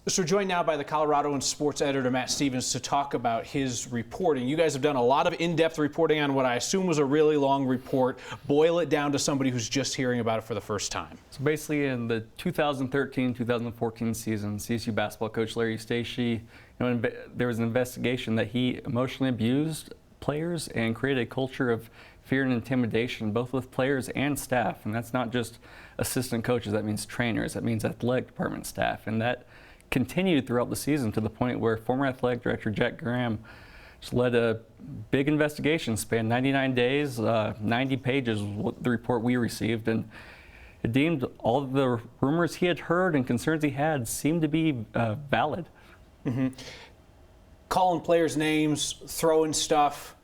So we're joined now by the Coloradoan sports editor, Matt Stevens, to talk about his reporting. You guys have done a lot of in-depth reporting on what I assume was a really long report. Boil it down to somebody who's just hearing about it for the first time. So basically in the 2013-2014 season, CSU basketball coach Larry Eustachy, there was an investigation that he emotionally abused players and created a culture of fear and intimidation, both with players and staff. And that's not just assistant coaches, that means trainers, that means athletic department staff. And that continued throughout the season to the point where former athletic director Jack Graham just led a big investigation, spanned 99 days, 90 pages was the report we received, and it deemed all of the rumors he had heard and concerns he had seemed to be valid. Mm-hmm. Calling players names, throwing stuff,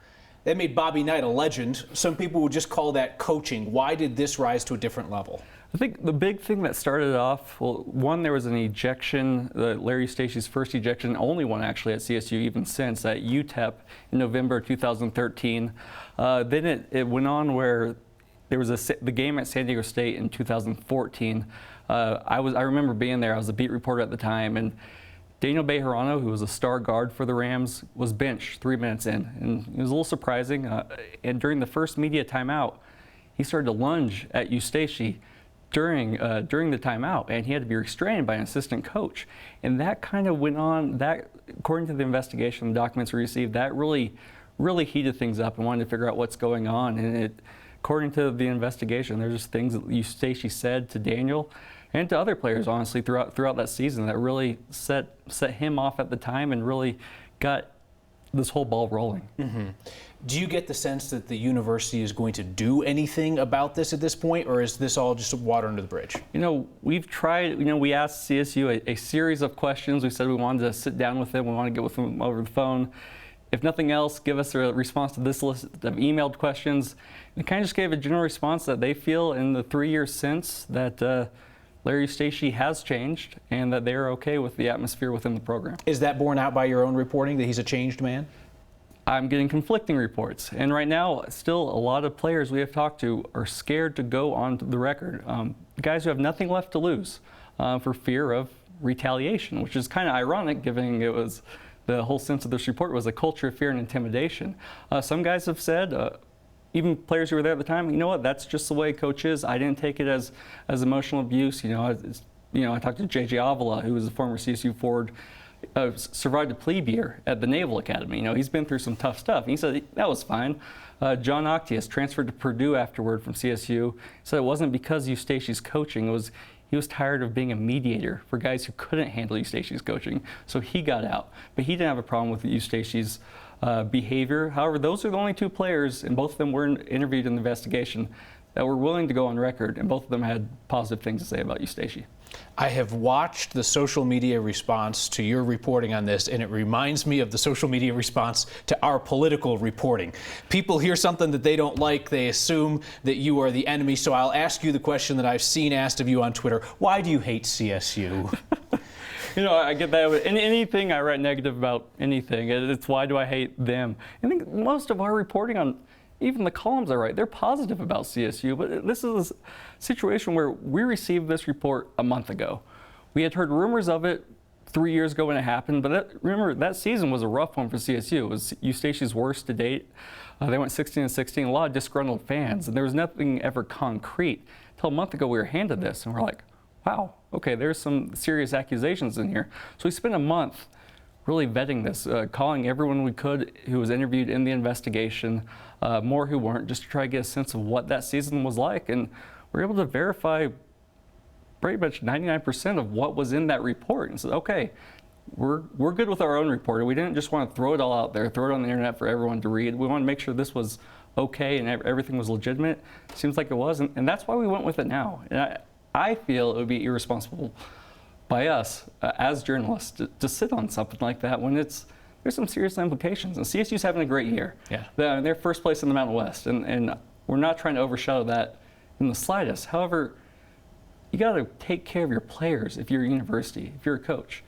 that made Bobby Knight a legend. Some people would just call that coaching. Why did this rise to a different level? I think the big thing that started off, well, one, there was an ejection, Larry Eustachy's first ejection, only one actually at CSU even since, at UTEP in November 2013. Then it went on where there was the game at San Diego State in 2014. I remember being there. I was a beat reporter at the time, and Daniel Bejarano, who was a star guard for the Rams, was benched 3 minutes in, and it was a little surprising. And during the first media timeout, he started to lunge at Eustachy during the timeout, and he had to be restrained by an assistant coach. And that kind of went on. That, according to the investigation, the documents we received, that really heated things up and wanted to figure out what's going on. And according to the investigation, there's just things that Eustachy said to Daniel and to other players, honestly, throughout that season that really set him off at the time and really got this whole ball rolling. Mm-hmm. Do you get the sense that the university is going to do anything about this at this point, or is this all just water under the bridge? We've tried, we asked CSU a series of questions. We said we wanted to sit down with them, we wanted to get with them over the phone. If nothing else, give us a response to this list of emailed questions. They kind of just gave a general response that they feel in the 3 years since that Larry Eustachy has changed and that they're okay with the atmosphere within the program. Is that borne out by your own reporting, that he's a changed man? I'm getting conflicting reports, and right now, still a lot of players we have talked to are scared to go on the record. Guys who have nothing left to lose for fear of retaliation, which is kind of ironic, given it was the whole sense of this report was a culture of fear and intimidation. Some guys have said, even players who were there at the time, you know what, that's just the way coach is. I didn't take it as emotional abuse. I talked to J.J. Avila, who was a former CSU forward. Survived a plebe year at the Naval Academy. He's been through some tough stuff. And he said that was fine. John Octius transferred to Purdue afterward from CSU. Said it wasn't because Eustachy's coaching. He was tired of being a mediator for guys who couldn't handle Eustachy's coaching. So he got out. But he didn't have a problem with Eustachy's behavior. However, those are the only two players, and both of them were interviewed in the investigation, that were willing to go on record, and both of them had positive things to say about Eustachy. I have watched the social media response to your reporting on this, and it reminds me of the social media response to our political reporting. People hear something that they don't like, they assume that you are the enemy. So I'll ask you the question that I've seen asked of you on Twitter. Why do you hate CSU? I get that with anything I write negative about anything. It's why do I hate them? I think most of our reporting on even the columns I write, they're positive about CSU, but this is a situation where we received this report a month ago. We had heard rumors of it 3 years ago when it happened, but remember, that season was a rough one for CSU. It was Eustachy's worst to date. They went 16-16, a lot of disgruntled fans, and there was nothing ever concrete. Until a month ago, we were handed this, and we're like, wow, okay, there's some serious accusations in here. So we spent a month really vetting this, calling everyone we could who was interviewed in the investigation, more who weren't, just to try to get a sense of what that season was like. And we were able to verify pretty much 99% of what was in that report. And said, okay, we're good with our own report. We didn't just want to throw it all out there, throw it on the internet for everyone to read. We wanted to make sure this was okay and everything was legitimate. Seems like it was, and that's why we went with it now. And I feel it would be irresponsible by us as journalists to sit on something like that when there's some serious implications. And CSU's having a great year. Yeah. They're first place in the Mountain West, and we're not trying to overshadow that in the slightest. However, you got to take care of your players if you're a university, if you're a coach.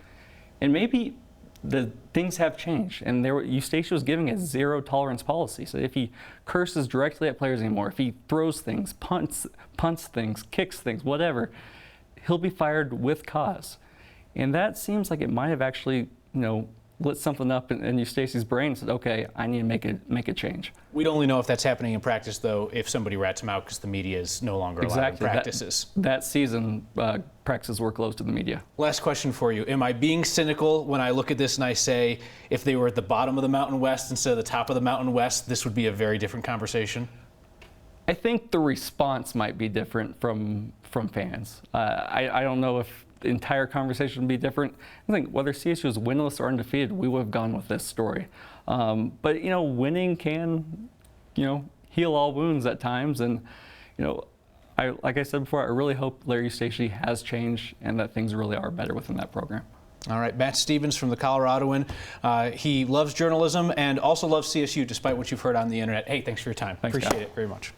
And maybe the things have changed, and Eustachy was giving a zero tolerance policy. So if he curses directly at players anymore, if he throws things, punts things, kicks things, whatever, he'll be fired with cause. And that seems like it might have actually, lit something up in Eustachy's brain and said, okay, I need to make a change. We'd only know if that's happening in practice, though, if somebody rats him out because the media is no longer allowing practices. That season, practices were closed to the media. Last question for you. Am I being cynical when I look at this and I say, if they were at the bottom of the Mountain West instead of the top of the Mountain West, this would be a very different conversation? I think the response might be different from fans. I don't know if the entire conversation would be different. I think whether CSU is winless or undefeated, we would have gone with this story. But winning can, heal all wounds at times. And like I said before, I really hope Larry Eustachy has changed and that things really are better within that program. All right, Matt Stevens from the Coloradoan. He loves journalism and also loves CSU, despite what you've heard on the internet. Hey, thanks for your time. Thanks, Appreciate Kyle. it very much.